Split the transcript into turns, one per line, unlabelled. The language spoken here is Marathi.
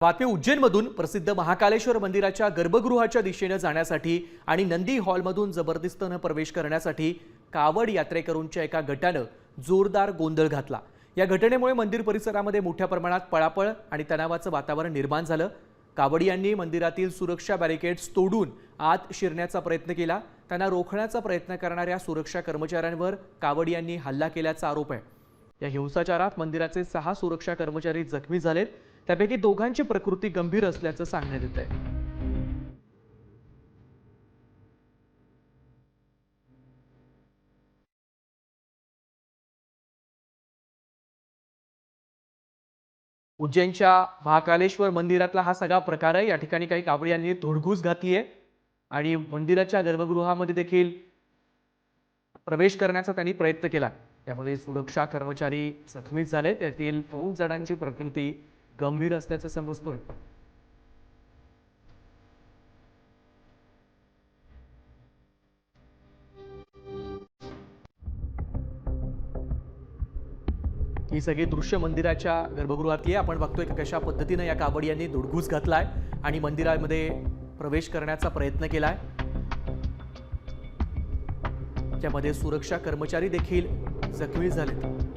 बातमी उज्जैनमधून प्रसिद्ध महाकालेश्वर मंदिराच्या गर्भगृहाच्या दिशेने जाण्यासाठी आणि नंदी हॉलमधून जबरदस्तीने प्रवेश करण्यासाठी कावड यात्रेकरूंच्या एका गटाने जोरदार गोंधळ घातला। या घटनेमुळे मंदिर परिसरामध्ये मोठ्या प्रमाणात पळापळ आणि तणावाचं वातावरण निर्माण झालं। कावडियांनी मंदिरातील सुरक्षा बॅरिकेड्स तोडून आत शिरण्याचा प्रयत्न केला। त्यांना रोखण्याचा प्रयत्न करणाऱ्या सुरक्षा कर्मचाऱ्यांवर कावडियांनी हल्ला केल्याचा आरोप आहे। या हिंसाचारात मंदिराचे 6 सुरक्षा कर्मचारी जखमी झालेत, त्यापैकी दोघांची प्रकृती गंभीर असल्याचं सांगण्यात येत आहे। उज्जैनच्या महाकालेश्वर मंदिरातला हा सगळा प्रकार आहे। या ठिकाणी काही कावडियांनी तोडघूस घातली आहे आणि मंदिराच्या गर्भगृहामध्ये देखील प्रवेश करण्याचा त्यांनी प्रयत्न केला। त्यामध्ये सुरक्षा कर्मचारी जखमी झाले, त्यातील 2 जणांची प्रकृती गंभीर असल्याचं समजतोय। ही सगळी दृश्य मंदिराच्या गर्भगृहातली आहे। आपण बघतोय की कशा पद्धतीने या कावडियांनी धुडगूस घातलाय आणि मंदिरामध्ये प्रवेश करण्याचा प्रयत्न केलाय। त्यामध्ये सुरक्षा कर्मचारी देखील जखमी झालेत।